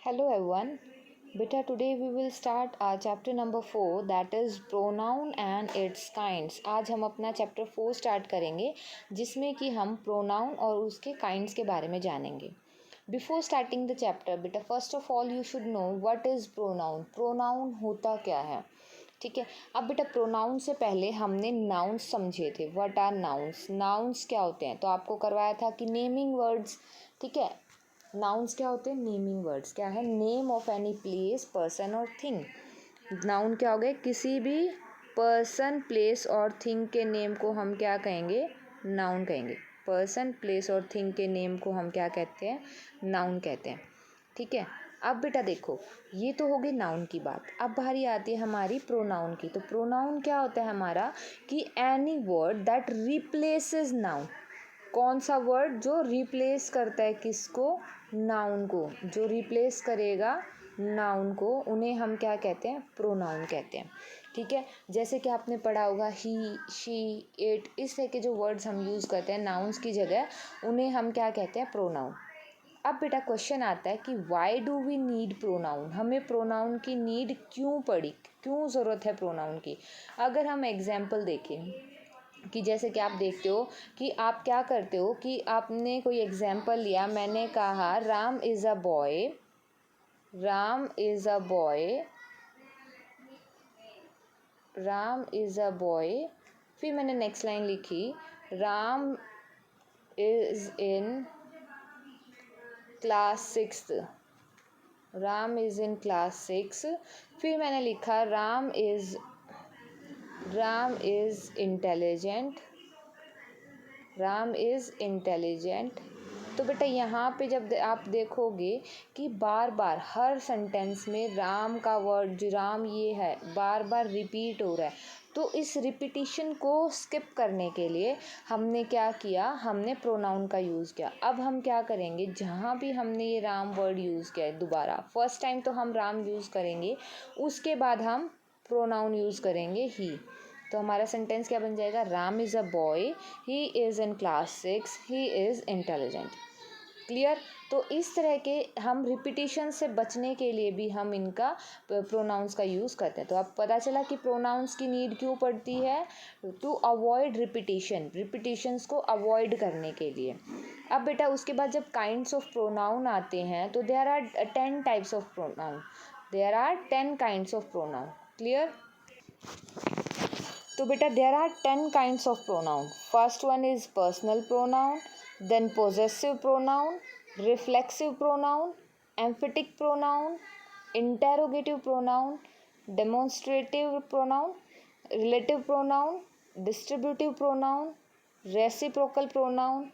Hello everyone. Beta, today we will start our chapter number 4, that is pronoun and its kinds. आज हम अपना chapter 4 start करेंगे जिसमें कि हम प्रोनाउन और उसके काइंड्स के बारे में जानेंगे. बिफोर स्टार्टिंग द चैप्टर बेटा, first of all you should know what is pronoun. Pronoun होता क्या है, ठीक है. अब बेटा प्रोनाउन से पहले हमने नाउन्स समझे थे. What are nouns. नाउन्स क्या होते हैं, तो आपको करवाया था कि नेमिंग वर्ड्स, ठीक है. नाउन्स क्या होते हैं, नेमिंग वर्ड्स. क्या है, name of any place, person और थिंग. नाउन क्या हो गए, किसी भी पर्सन, प्लेस और थिंग के नेम को हम क्या कहेंगे, नाउन कहेंगे. पर्सन, प्लेस और थिंग के नेम को हम क्या कहते हैं, नाउन कहते हैं, ठीक है. अब बेटा देखो, ये तो हो गई नाउन की बात. अब बारी आती है हमारी प्रोनाउन की. तो प्रोनाउन क्या होता है हमारा, कि any word that replaces noun. कौन सा वर्ड जो रिप्लेस करता है किसको, नाउन को. जो रिप्लेस करेगा नाउन को, उन्हें हम क्या कहते हैं, प्रोनाउन कहते हैं, ठीक है. जैसे कि आपने पढ़ा होगा ही, शी, इट, इस तरह के जो वर्ड्स हम यूज़ करते हैं नाउन्स की जगह, उन्हें हम क्या कहते हैं, प्रोनाउन. अब बेटा क्वेश्चन आता है कि why do we need pronoun. हमें प्रोनाउन की नीड क्यों पड़ी, क्यों ज़रूरत है प्रोनाउन की. अगर हम एग्जाम्पल देखें कि जैसे कि आप देखते हो कि आप क्या करते हो कि आपने कोई एग्जाम्पल लिया. मैंने कहा Ram is a boy, Ram is a boy, Ram is a boy. फिर मैंने नेक्स्ट लाइन लिखी Ram is in class 6th, Ram is in class 6. फिर मैंने लिखा Ram is intelligent, Ram is intelligent. तो बेटा यहाँ पे जब आप देखोगे कि बार बार हर सेंटेंस में राम का वर्ड, जो राम ये है, बार बार रिपीट हो रहा है. तो इस रिपीटिशन को स्किप करने के लिए हमने क्या किया, हमने प्रोनाउन का यूज़ किया. अब हम क्या करेंगे, जहाँ भी हमने ये राम वर्ड यूज़ किया है, दोबारा फर्स्ट टाइम तो हम राम यूज़ करेंगे, उसके बाद हम प्रोनाउन यूज़ करेंगे ही. तो हमारा सेंटेंस क्या बन जाएगा, Ram is a boy, he is in class 6, he is intelligent. Clear. तो इस तरह के हम रिपीटिशन से बचने के लिए भी हम इनका प्रोनाउंस का यूज़ करते हैं. तो अब पता चला कि प्रोनाउंस की नीड क्यों पड़ती है, टू अवॉइड रिपीटिशन, रिपीटिशंस को अवॉइड करने के लिए. अब बेटा उसके बाद जब काइंड्स ऑफ प्रोनाउन आते हैं तो there are 10 types of pronoun, there are 10 kinds of pronoun. Clear. तो बेटा there are 10 kinds of pronoun. First one is personal pronoun, then possessive pronoun, reflexive pronoun, emphatic pronoun, interrogative pronoun, demonstrative pronoun, relative pronoun, distributive pronoun, reciprocal pronoun,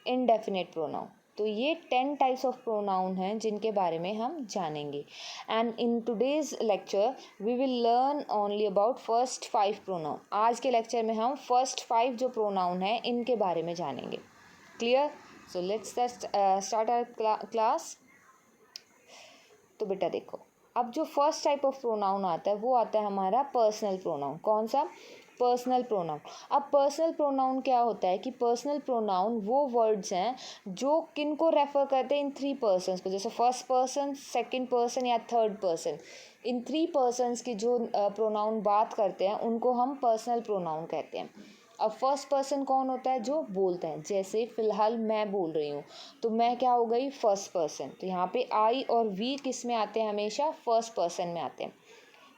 indefinite pronoun. तो ये 10 types of pronoun हैं जिनके बारे में हम जानेंगे. And in today's lecture we will learn only about first 5 pronoun. आज के लेक्चर में हम फर्स्ट 5 जो प्रोनाउन हैं इनके बारे में जानेंगे. Clear. So let's start our class. तो बेटा देखो, अब जो फर्स्ट टाइप ऑफ प्रोनाउन आता है वो आता है हमारा पर्सनल प्रोनाउन. कौन सा, पर्सनल प्रोनाउन. अब पर्सनल प्रोनाउन क्या होता है कि पर्सनल प्रोनाउन वो वर्ड्स हैं जो किन को रेफर करते हैं, इन 3 पर्सन्स को. जैसे फर्स्ट पर्सन, सेकंड पर्सन या थर्ड पर्सन, इन 3 पर्सन्स की जो प्रोनाउन बात करते हैं उनको हम पर्सनल प्रोनाउन कहते हैं. अब फर्स्ट पर्सन कौन होता है, जो बोलता है. जैसे फिलहाल मैं बोल रही हूँ तो मैं क्या हो गई, फर्स्ट पर्सन. तो यहाँ पे आई और वी किस में आते हैं, हमेशा फर्स्ट पर्सन में आते हैं.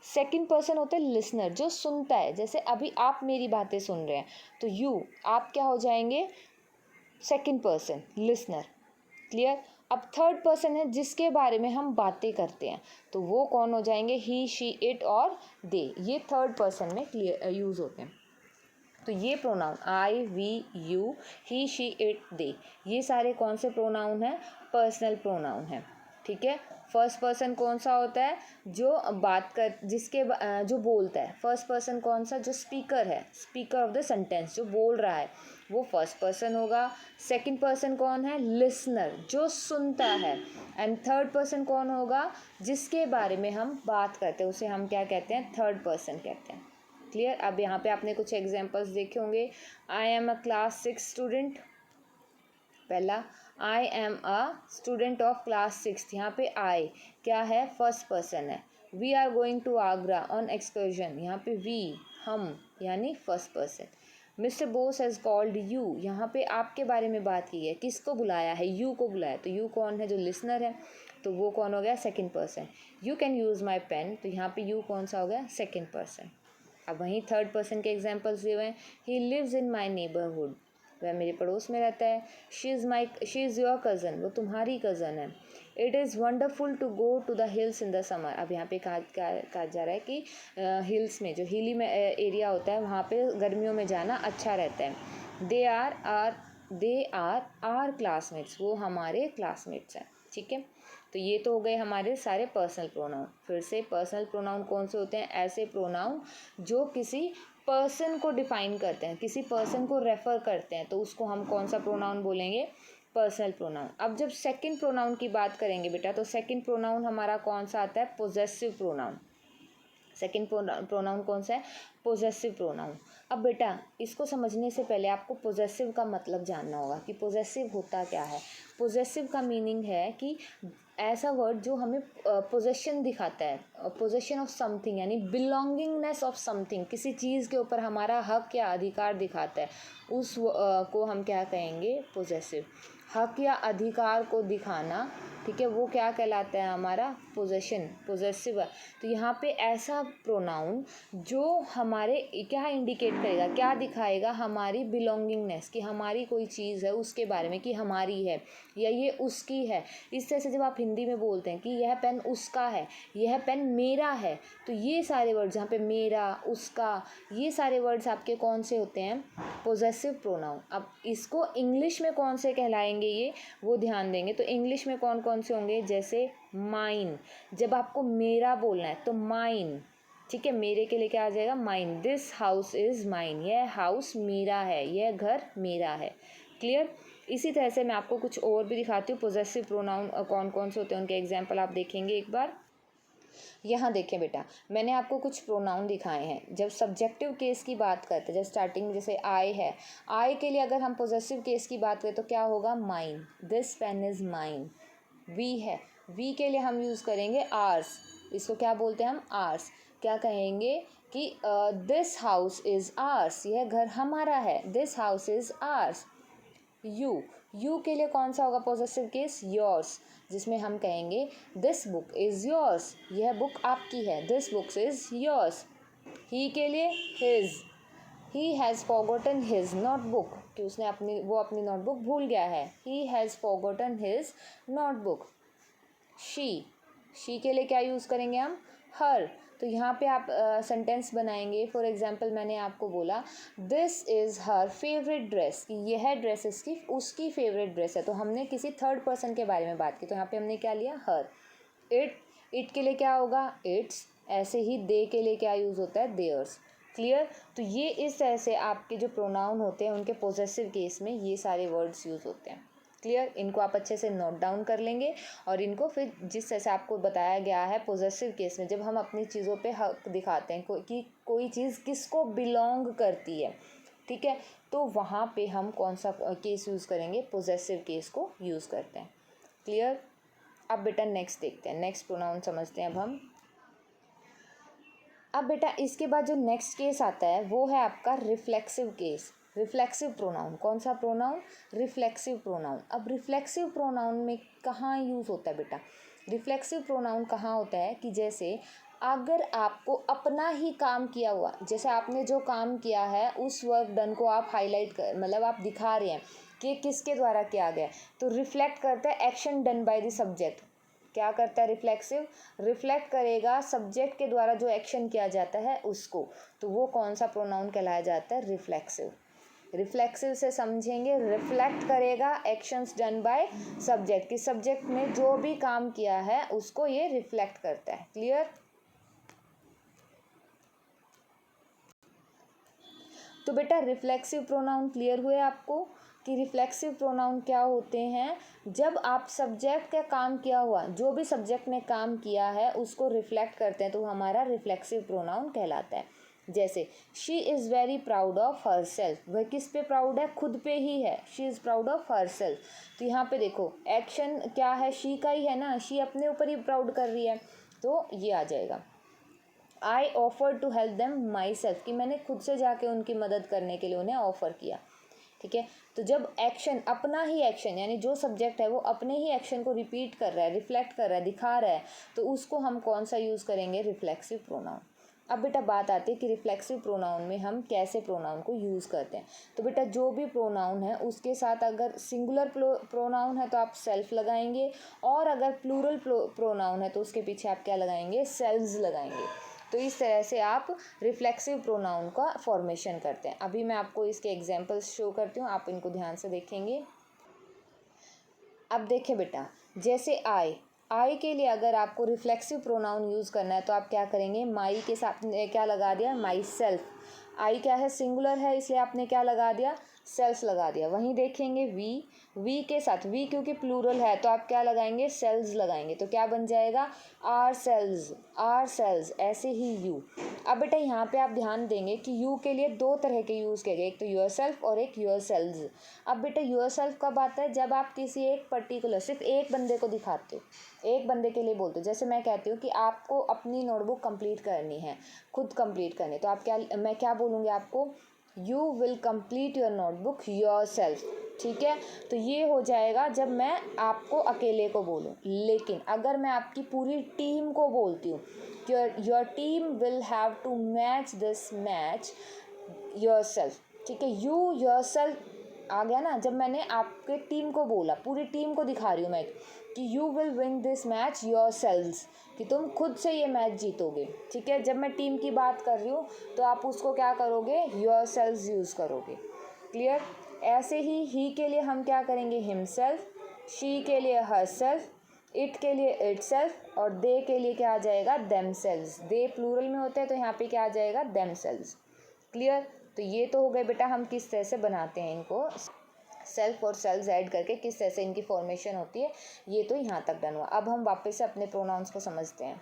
सेकंड पर्सन होता है लिसनर, जो सुनता है. जैसे अभी आप मेरी बातें सुन रहे हैं तो यू, आप क्या हो जाएंगे, सेकंड पर्सन, लिसनर. क्लियर. अब थर्ड पर्सन है जिसके बारे में हम बातें करते हैं, तो वो कौन हो जाएंगे, ही, शी, इट और दे. ये थर्ड पर्सन में क्लियर यूज़ होते हैं. तो ये pronoun I, we, you, he, she, it, they, ये सारे कौन से प्रोनाउन हैं, पर्सनल प्रोनाउन हैं. ठीक है. फर्स्ट पर्सन कौन सा होता है, जो बात कर, जो बोलता है. फर्स्ट पर्सन कौन सा, जो स्पीकर है, स्पीकर ऑफ द सेंटेंस, जो बोल रहा है, वो फर्स्ट पर्सन होगा. सेकंड पर्सन कौन है, लिसनर, जो सुनता है. एंड थर्ड पर्सन कौन होगा, जिसके बारे में हम बात करते हैं, उसे हम क्या कहते हैं, थर्ड पर्सन कहते हैं. क्लियर. अब यहाँ पे आपने कुछ एग्जांपल्स देखे होंगे. I am a class 6 student. पहला, I am a student of class 6, यहाँ पे आई क्या है, फर्स्ट पर्सन है। We are going to Agra on excursion, यहाँ पे वी हम यानी first person. Mister Bose has called you, यहाँ पे आपके बारे में बात की है, किसको बुलाया है, यू को बुलाया। तो यू कौन है, जो लिसनर है, तो वो कौन हो गया, second person. You can use my pen, तो यहाँ पे यू कौन सा हो गया, सेकंड पर्सन। अब वहीं थर्ड पर्सन के एग्जाम्पल्स दिए हुए हैं। He lives in my neighbourhood, वह मेरे पड़ोस में रहता है। शी इज़ योर कज़न, वो तुम्हारी कज़न है। It is wonderful to go to the hills in the summer, अब यहाँ पे कहा जा रहा है कि हिल्स में, जो हिली में एरिया होता है, वहाँ पे गर्मियों में जाना अच्छा रहता है। दे आर आर क्लासमेट्स, वो हमारे क्लासमेट्स हैं। ठीक है, तो ये तो हो गए हमारे सारे पर्सनल प्रोनाउन। फिर से पर्सनल प्रोनाउन कौन से होते हैं, ऐसे प्रोनाउन जो किसी पर्सन को डिफाइन करते हैं, किसी पर्सन को रेफर करते हैं, तो उसको हम कौन सा प्रोनाउन बोलेंगे, पर्सनल प्रोनाउन। अब जब सेकंड प्रोनाउन की बात करेंगे बेटा, तो सेकंड प्रोनाउन हमारा कौन सा आता है, पोजेसिव प्रोनाउन। सेकंड प्रोनाउन कौन सा है, पोजेसिव प्रोनाउन। अब बेटा इसको समझने से पहले आपको पोजेसिव का मतलब जानना होगा कि पोजेसिव होता क्या है। पोजेसिव का मीनिंग है कि ऐसा वर्ड जो हमें पोजेशन दिखाता है, पोजेशन ऑफ समथिंग, यानी बिलोंगिंगनेस ऑफ समथिंग, किसी चीज़ के ऊपर हमारा हक या अधिकार दिखाता है, उस को हम क्या कहेंगे, पोजेसिव। हक या अधिकार को दिखाना, ठीक है, वो क्या कहलाता है, हमारा पोजेशन, पोजेसिव। तो यहाँ पे ऐसा प्रोनाउन जो हमारे क्या इंडिकेट करेगा, क्या दिखाएगा, हमारी बिलोंगिंगनेस, कि हमारी कोई चीज़ है उसके बारे में, कि हमारी है या ये उसकी है। इस तरह से जब आप हिंदी में बोलते हैं कि यह पेन उसका है, यह पेन मेरा है, तो ये सारे वर्ड्स यहाँ पे मेरा, उसका, ये सारे वर्ड्स आपके कौन से होते हैं, पोजेसिव प्रोनाउन। अब इसको इंग्लिश में कौन से कहलाएंगे ये, वो ध्यान देंगे। तो इंग्लिश में कौन कौन से होंगे, जैसे माइन, जब आपको मेरा बोलना है तो माइन, ठीक है, मेरे के लिए क्या आ जाएगा, mine. This house is mine, यह हाउस मेरा है, यह घर मेरा है। क्लियर। इसी तरह से मैं आपको कुछ और भी दिखाती हूँ पोजेसिव प्रोनाउन कौन कौन से होते हैं, उनके एग्जाम्पल आप देखेंगे एक बार। यहाँ देखें बेटा, मैंने आपको कुछ प्रोनाउन दिखाए हैं। जब सब्जेक्टिव केस की बात करते हैं, जब स्टार्टिंग में जैसे आई है, आई के लिए अगर हम पोजेसिव केस की बात करें तो क्या होगा, mine, this pen is mine. We है, वी के लिए हम यूज़ करेंगे आर्स, इसको क्या बोलते हैं हम, आर्स। क्या कहेंगे कि दिस हाउस इज़ आर्स, यह घर हमारा है, this house is ours. You के लिए कौन सा होगा पोजेसिव केस, योर्स, जिसमें हम कहेंगे दिस बुक इज़ योर्स, यह बुक आपकी है, दिस बुक्स इज़ योर्स। ही के लिए his, he has forgotten his notebook, कि उसने वो अपनी नोटबुक भूल गया है, he has forgotten his notebook. She के लिए क्या यूज़ करेंगे हम, हर। तो यहाँ पे आप सेंटेंस बनाएंगे। फॉर एग्जांपल मैंने आपको बोला this is her favourite dress, कि यह ड्रेस उसकी फेवरेट ड्रेस है, तो हमने किसी थर्ड पर्सन के बारे में बात की, तो यहाँ पे हमने क्या लिया, हर। इट के लिए क्या होगा, इट्स। ऐसे ही दे के लिए क्या यूज़ होता है, देयर्स। क्लियर। तो ये इस तरह से आपके जो प्रोनाउन होते हैं उनके पोजेसिव केस में ये सारे वर्ड्स यूज़ होते हैं। क्लियर। इनको आप अच्छे से नोट डाउन कर लेंगे और इनको फिर जिस तरह से आपको बताया गया है पोजेसिव केस में, जब हम अपनी चीज़ों पे हक दिखाते हैं कि कोई चीज़ किसको बिलोंग करती है, ठीक है, तो वहाँ पे हम कौन सा केस यूज़ करेंगे, पोजेसिव केस को यूज़ करते हैं। क्लियर। अब बेटा नेक्स्ट देखते हैं, नेक्स्ट प्रोनाउन समझते हैं अब बेटा इसके बाद जो नेक्स्ट केस आता है वो है आपका रिफ्लेक्सिव केस। रिफ्लेक्सिव प्रोनाउन, कौन सा प्रोनाउन, रिफ्लेक्सिव प्रोनाउन। अब रिफ्लेक्सिव प्रोनाउन में कहाँ यूज़ होता है बेटा, रिफ्लेक्सिव प्रोनाउन कहाँ होता है कि जैसे अगर आपको अपना ही काम किया हुआ, जैसे आपने जो काम किया है उस वर्क डन को आप हाईलाइट कर, मतलब आप दिखा रहे हैं कि किसके द्वारा किया गया, तो रिफ्लेक्ट करता है action done by the subject. क्या करता है रिफ्लेक्सिव, रिफ्लेक्ट करेगा सब्जेक्ट के द्वारा जो एक्शन किया जाता है उसको, तो वो कौन सा प्रोनाउन कहलाया जाता है, रिफ्लेक्सिव। रिफ्लेक्सिव से समझेंगे, रिफ्लेक्ट करेगा एक्शंस डन बाय सब्जेक्ट, कि सब्जेक्ट ने जो भी काम किया है उसको ये रिफ्लेक्ट करता है। क्लियर। तो बेटा रिफ्लेक्सिव प्रोनाउन क्लियर हुए आपको कि रिफ्लेक्सिव प्रोनाउन क्या होते हैं, जब आप सब्जेक्ट का काम किया हुआ, जो भी सब्जेक्ट ने काम किया है उसको रिफ्लेक्ट करते हैं, तो हमारा रिफ्लेक्सिव प्रोनाउन कहलाता है। जैसे she is very proud of her self, वह किस पे प्राउड है, खुद पे ही है, she is proud of her self. तो यहाँ पे देखो एक्शन क्या है, शी का ही है ना, शी अपने ऊपर ही प्राउड कर रही है, तो ये आ जाएगा। I offer to help them myself, कि मैंने खुद से जाके उनकी मदद करने के लिए उन्हें ऑफर किया। ठीक है, तो जब एक्शन अपना ही एक्शन, यानी जो सब्जेक्ट है वो अपने ही एक्शन को रिपीट कर रहा है, रिफ्लेक्ट कर रहा है, दिखा रहा है, तो उसको हम कौन सा यूज़ करेंगे, रिफ्लेक्सिव प्रोनाउन। अब बेटा बात आती है कि रिफ्लेक्सिव प्रोनाउन में हम कैसे प्रोनाउन को यूज़ करते हैं। तो बेटा जो भी प्रोनाउन है उसके साथ अगर सिंगुलर प्रोनाउन है तो आप सेल्फ लगाएंगे, और अगर प्लूरल प्रोनाउन है तो उसके पीछे आप क्या लगाएंगे, सेल्व्स लगाएंगे। तो इस तरह से आप रिफ्लेक्सिव प्रोनाउन का फॉर्मेशन करते हैं। अभी मैं आपको इसके एग्जांपल्स शो करती हूँ, आप इनको ध्यान से देखेंगे। अब देखें बेटा, जैसे आई के लिए अगर आपको रिफ्लेक्सिव प्रोनाउन यूज़ करना है तो आप क्या करेंगे, माई के साथ क्या लगा दिया, माई सेल्फ। आई क्या है, सिंगुलर है, इसलिए आपने क्या लगा दिया, सेल्फ लगा दिया। वहीं देखेंगे वी के साथ, वी क्योंकि प्लूरल है तो आप क्या लगाएंगे, सेल्स लगाएंगे, तो क्या बन जाएगा, आर सेल्स। ऐसे ही यू। अब बेटा यहाँ पे आप ध्यान देंगे कि यू के लिए दो तरह के यूज़ किए गए, एक तो योर सेल्फ और एक योर सेल्स। अब बेटा योर सेल्फ कब आता है, जब आप किसी एक पर्टिकुलर सिर्फ एक बंदे को दिखाते हो, एक बंदे के लिए बोलते हो। जैसे मैं कहती हूँ कि आपको अपनी नोटबुक कंप्लीट करनी है, खुद कंप्लीट करनी, तो आप क्या, मैं क्या बोलूँगी आपको, you will complete your notebook your self. ठीक है, तो ये हो जाएगा जब मैं आपको अकेले को बोलूँ। लेकिन अगर मैं आपकी पूरी टीम को बोलती हूँ, your team will have to match this match yourself. ठीक है, यू योर सेल्फ आ गया ना, जब मैंने आपके टीम को बोला, पूरी टीम को दिखा रही हूँ मैं कि you will win this match yourself, कि तुम खुद से ये मैच जीतोगे। ठीक है, जब मैं टीम की बात कर रही हूँ तो आप उसको क्या करोगे, योर सेल्स यूज़ करोगे। क्लियर। ऐसे ही के लिए हम क्या करेंगे, हिमसेल्फ, शी के लिए हर सेल्फ, इट के लिए इट सेल्फ, और दे के लिए क्या आ जाएगा, देमसेल्व्स। दे प्लूरल में होते हैं तो यहाँ पे क्या आ जाएगा, देमसेल्व्स। क्लियर। तो ये तो हो गए बेटा हम किस तरह से बनाते हैं इनको, सेल्फ और सेल्व्स ऐड करके किस तरह से इनकी फॉर्मेशन होती है, ये तो यहाँ तक डन हुआ। अब हम वापस से अपने प्रोनाउंस को समझते हैं।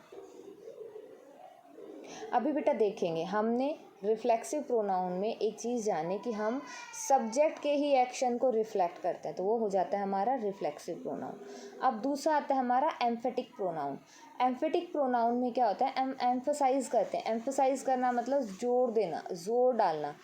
अभी बेटा देखेंगे हमने रिफ्लेक्सिव प्रोनाउन में एक चीज़ जाने कि हम सब्जेक्ट के ही एक्शन को रिफ्लेक्ट करते हैं, तो वो हो जाता है हमारा रिफ्लेक्सिव प्रोनाउन। अब दूसरा आता है हमारा एम्फेटिक प्रोनाउन। एम्फेटिक प्रोनाउन में क्या होता है, हम एम्फसाइज करते हैं। एम्फसाइज करना मतलब जोर देना, जोर डालना,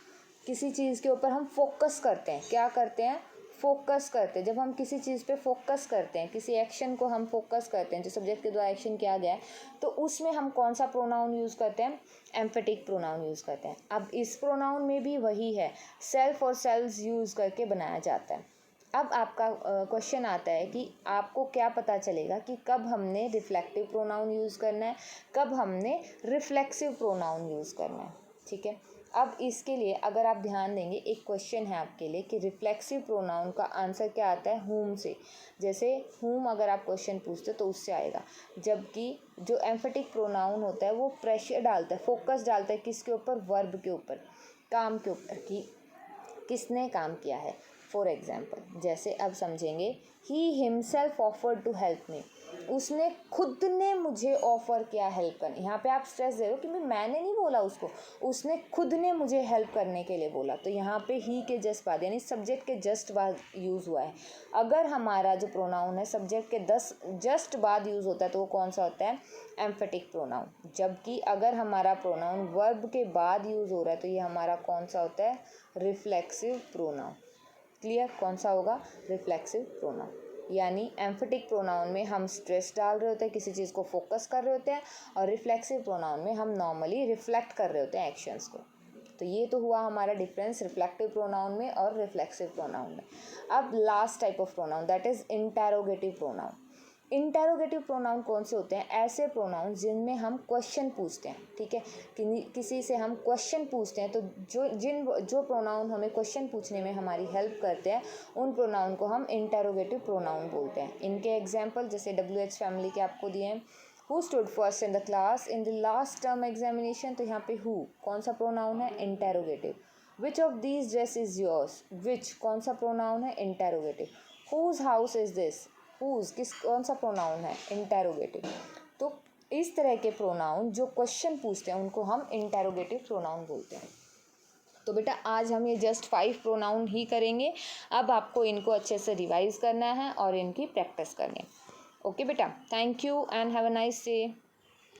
किसी चीज़ के ऊपर हम फोकस करते हैं। क्या करते हैं, फोकस करते हैं। जब हम किसी चीज़ पे फोकस करते हैं, किसी एक्शन को हम फोकस करते हैं जो सब्जेक्ट के द्वारा एक्शन किया गया है, तो उसमें हम कौन सा प्रोनाउन यूज़ करते हैं, एम्फेटिक प्रोनाउन यूज़ करते हैं। अब इस प्रोनाउन में भी वही है, सेल्फ और सेल्व्स यूज़ करके बनाया जाता है। अब आपका क्वेश्चन आता है कि आपको क्या पता चलेगा कि कब हमने रिफ्लेक्टिव प्रोनाउन यूज़ करना है, कब हमने रिफ्लेक्सिव प्रोनाउन यूज़ करना है। ठीक है, अब इसके लिए अगर आप ध्यान देंगे, एक क्वेश्चन है आपके लिए कि रिफ्लेक्सिव प्रोनाउन का आंसर क्या आता है, हुम से। जैसे हुम अगर आप क्वेश्चन पूछते हो तो उससे आएगा, जबकि जो एम्फेटिक प्रोनाउन होता है वो प्रेशर डालता है, फोकस डालता है किसके ऊपर, वर्ब के ऊपर, काम के ऊपर, कि किसने काम किया है। फॉर एग्जाम्पल जैसे अब समझेंगे, he himself offered to help me, उसने खुद ने मुझे ऑफ़र किया हेल्प करने। यहाँ पे आप स्ट्रेस दे रहे हो कि मैंने नहीं बोला उसको, उसने खुद ने मुझे हेल्प करने के लिए बोला। तो यहाँ पे ही के जस्ट बाद यानी सब्जेक्ट के जस्ट बाद यूज़ हुआ है। अगर हमारा जो प्रोनाउन है सब्जेक्ट के जस्ट बाद यूज़ होता है तो वो कौन सा होता है, एम्फेटिक प्रोनाउन। जबकि अगर हमारा प्रोनाउन वर्ब के बाद यूज़ हो रहा है तो ये हमारा कौन सा होता है, रिफ्लेक्सिव प्रोनाउन। क्लियर, कौन सा होगा, रिफ्लेक्सिव प्रोनाउन। यानी एम्फेटिक प्रोनाउन में हम स्ट्रेस डाल रहे होते हैं, किसी चीज़ को फोकस कर रहे होते हैं, और रिफ्लेक्सिव प्रोनाउन में हम नॉर्मली रिफ्लेक्ट कर रहे होते हैं एक्शंस को। तो ये तो हुआ हमारा डिफरेंस रिफ्लेक्टिव प्रोनाउन में और रिफ्लेक्सिव प्रोनाउन में। अब last type of pronoun that is interrogative pronoun. Interrogative pronoun कौन से होते हैं, ऐसे प्रोनाउन जिनमें हम क्वेश्चन पूछते हैं। ठीक है, किसी से हम क्वेश्चन पूछते हैं तो जो प्रोनाउन हमें क्वेश्चन पूछने में हमारी हेल्प करते हैं उन प्रोनाउन को हम इंटेरोगेटिव प्रोनाउन बोलते हैं। इनके एग्जांपल जैसे WH फैमिली के आपको दिए हैं, who stood first in the class in the last term examination, तो यहाँ पे हु कौन सा प्रोनाउन है, interrogative. Which of these dress is yours, which कौन सा प्रोनाउन है, interrogative. Whose house is this, whose कौन सा प्रोनाउन है, इंटेरोगेटिव। तो इस तरह के प्रोनाउन जो क्वेश्चन पूछते हैं उनको हम इंटेरोगेटिव प्रोनाउन बोलते हैं। तो बेटा आज हम ये जस्ट 5 प्रोनाउन ही करेंगे। अब आपको इनको अच्छे से रिवाइज करना है और इनकी प्रैक्टिस करनी है। ओके बेटा, thank you and have a nice day.